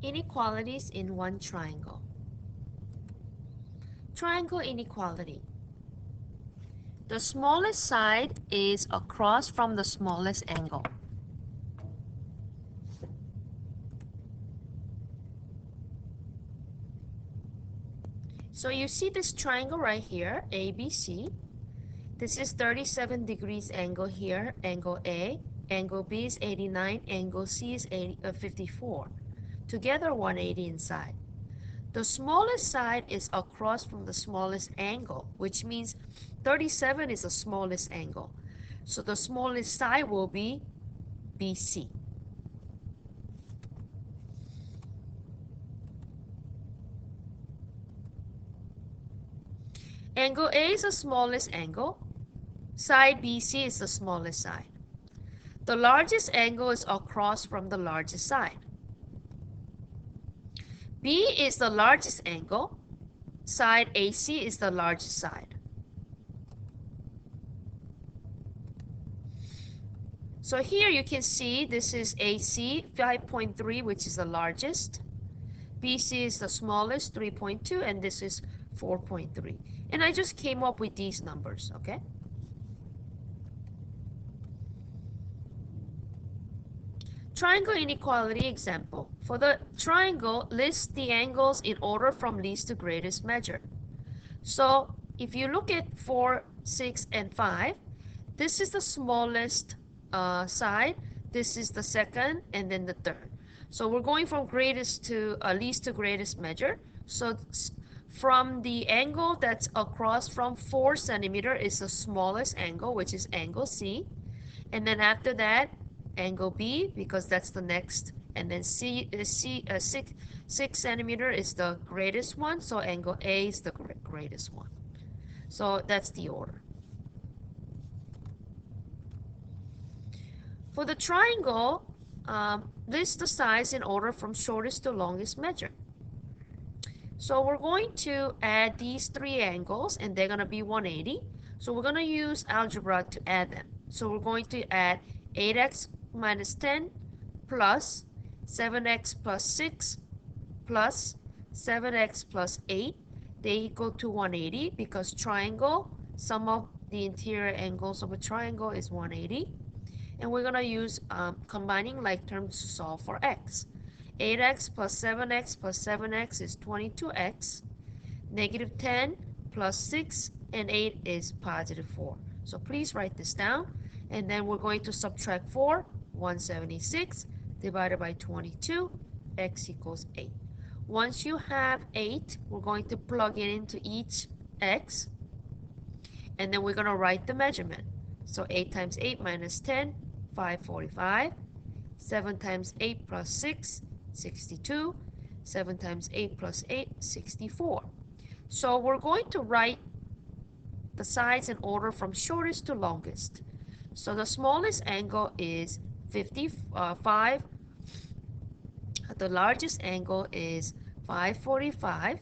Inequalities in one triangle. Triangle inequality. The smallest side is across from the smallest angle. So you see this triangle right here, ABC. This is 37 degrees angle here, angle A. Angle B is 89, angle C is 54. Together 180 inside. The smallest side is across from the smallest angle, which means 37 is the smallest angle. So the smallest side will be BC. Angle A is the smallest angle. Side BC is the smallest side. The largest angle is across from the largest side. B is the largest angle. Side AC is the largest side. So here you can see this is AC 5.3, which is the largest. BC is the smallest, 3.2, and this is 4.3. And I just came up with these numbers, okay? Triangle inequality example. For the triangle, list the angles in order from least to greatest measure. So if you look at 4, 6, and 5, this is the smallest side, this is the second, and then the third. So we're going from greatest to least to greatest measure. So from the angle that's across from 4 centimeter is the smallest angle, which is angle C. And then after that, angle B, because that's the next. And then 6 centimeter is the greatest one. So angle A is the greatest one. So that's the order. For the triangle, list the sides in order from shortest to longest measure. So we're going to add these three angles, and they're going to be 180. So we're going to use algebra to add them. So we're going to add 8x minus 10 plus 7x plus 6 plus 7x plus 8. They equal to 180 because triangle, sum of the interior angles of a triangle is 180. And we're going to use combining like terms to solve for x. 8x plus 7x plus 7x is 22x. Negative 10 plus 6 and 8 is positive 4. So please write this down. And then we're going to subtract 4, 176 divided by 22, x equals 8. Once you have 8, we're going to plug it into each x. And then we're going to write the measurement. So 8 times 8 minus 10, 545. 7 times 8 plus 6, 62. 7 times 8 plus 8, 64. So we're going to write the sides in order from shortest to longest. So the smallest angle is 55. The largest angle is 545.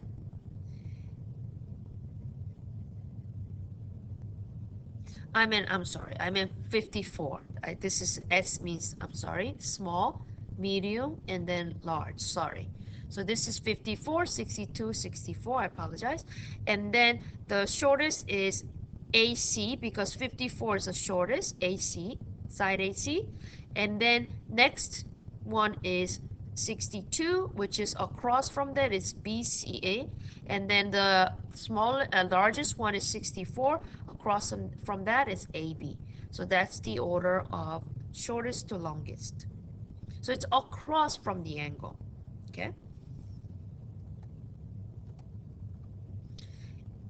I'm sorry, I meant 54. This is S means, I'm sorry, small, medium, and then large, sorry. So this is 54, 62, 64, I apologize. And then the shortest is AC because 54 is the shortest, AC, side AC. And then next one is 62, which is across from that is BCA. And then the largest one is 64. Across from that is AB. So that's the order of shortest to longest. So it's across from the angle. Okay.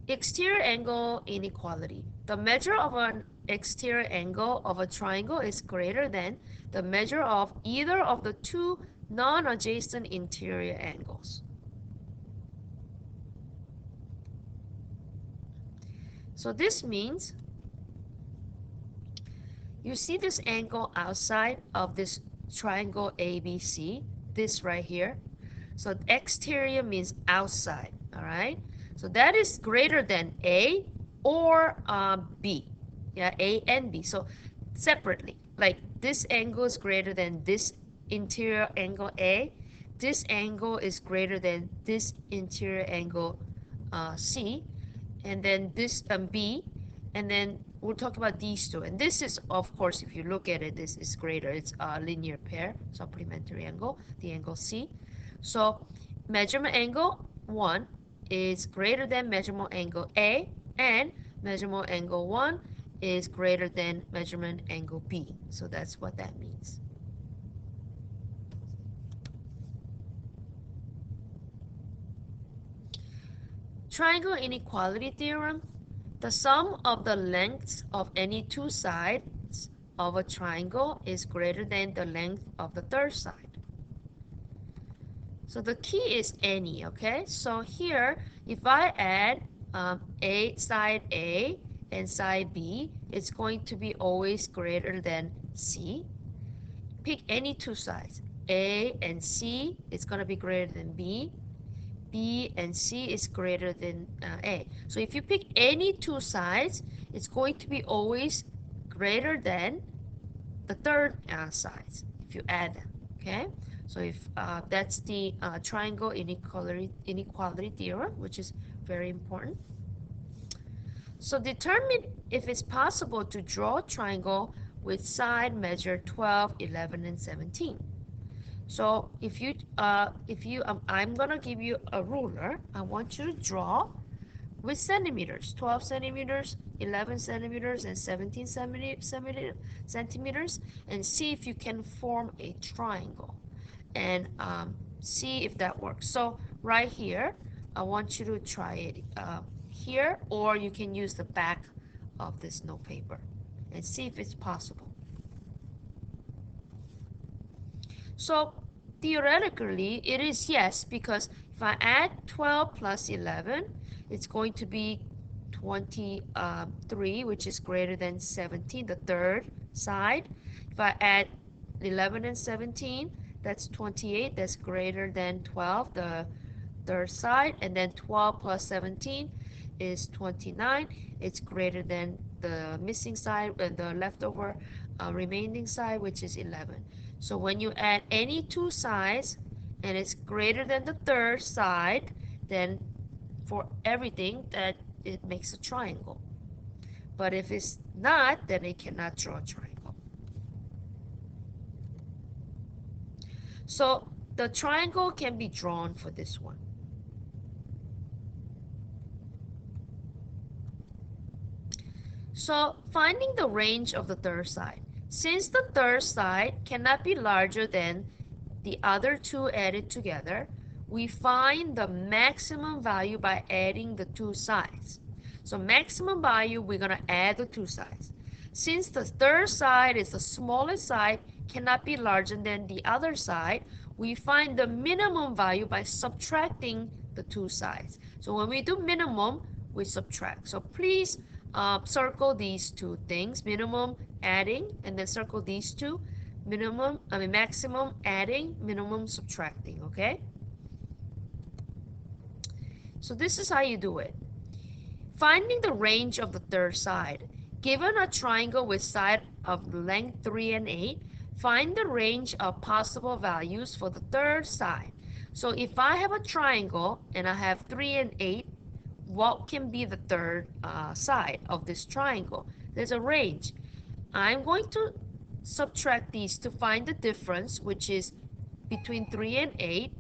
Exterior angle inequality. The measure of an exterior angle of a triangle is greater than the measure of either of the two non-adjacent interior angles. So this means you see this angle outside of this triangle ABC, this right here. So exterior means outside, all right? So that is greater than A or B. Yeah, A and B. So separately, like this angle is greater than this interior angle A. this angle is greater than this interior angle C, and then this B, and then we'll talk about these two. And this is, of course, if you look at it, this is greater. It's a linear pair, supplementary angle, the angle C. So measurement angle 1 is greater than measurement angle A, and measurement angle 1 is greater than measurement angle B. So that's what that means. Triangle inequality theorem. The sum of the lengths of any two sides of a triangle is greater than the length of the third side. So the key is any, okay? So here, if I add side A and side B, it's going to be always greater than C. Pick any two sides. A and C is going to be greater than B. B and C is greater than A. So if you pick any two sides, it's going to be always greater than the third sides if you add them, okay? So if that's the triangle inequality theorem, which is very important. So determine if it's possible to draw a triangle with side measure 12, 11, and 17. So I'm gonna give you a ruler. I want you to draw with centimeters, 12 centimeters, 11 centimeters, and 17 centimeters, and see if you can form a triangle, and see if that works. So right here, I want you to try it here, or you can use the back of this note paper and see if it's possible. So theoretically, it is yes, because if I add 12 plus 11, it's going to be 23, which is greater than 17, the third side. If I add 11 and 17, that's 28, that's greater than 12, the third side. And then 12 plus 17 is 29, it's greater than the missing side and the leftover remaining side, which is 11. So when you add any two sides and it's greater than the third side, then for everything that it makes a triangle. But if it's not, then it cannot draw a triangle. So the triangle can be drawn for this one. So finding the range of the third side. Since the third side cannot be larger than the other two added together, we find the maximum value by adding the two sides. So maximum value, we're going to add the two sides. Since the third side is the smallest side, cannot be larger than the other side, we find the minimum value by subtracting the two sides. So when we do minimum, we subtract. So please circle these two things, minimum adding, and then circle these two, maximum adding, minimum subtracting, okay? So this is how you do it. Finding the range of the third side. Given a triangle with side of length 3 and 8, find the range of possible values for the third side. So if I have a triangle and I have 3 and 8, what can be the third side of this triangle? There's a range. I'm going to subtract these to find the difference, which is between 3 and 8.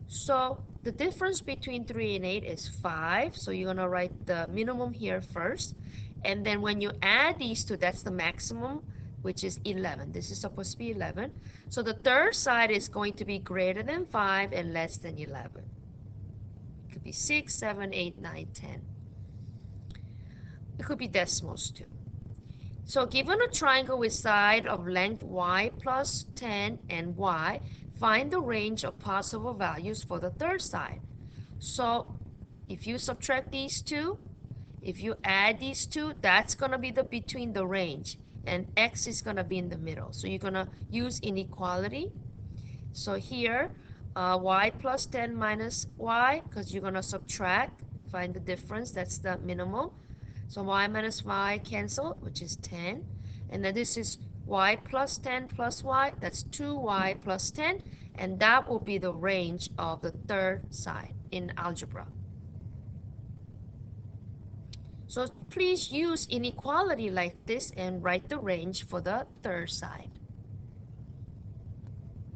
So the difference between 3 and 8 is 5. So you're going to write the minimum here first. And then when you add these two, that's the maximum, which is 11. This is supposed to be 11. So the third side is going to be greater than 5 and less than 11. It could be 6, 7, 8, 9, 10. It could be decimals too. So given a triangle with side of length y plus 10 and y, find the range of possible values for the third side. So if you subtract these two, if you add these two, that's going to be the between the range, and x is going to be in the middle. So you're going to use inequality. So here, y plus 10 minus y, because you're going to subtract, find the difference, that's the minimum. So y minus y cancel, which is 10. And then this is y plus 10 plus y, that's 2y plus 10, and that will be the range of the third side in algebra. So please use inequality like this and write the range for the third side.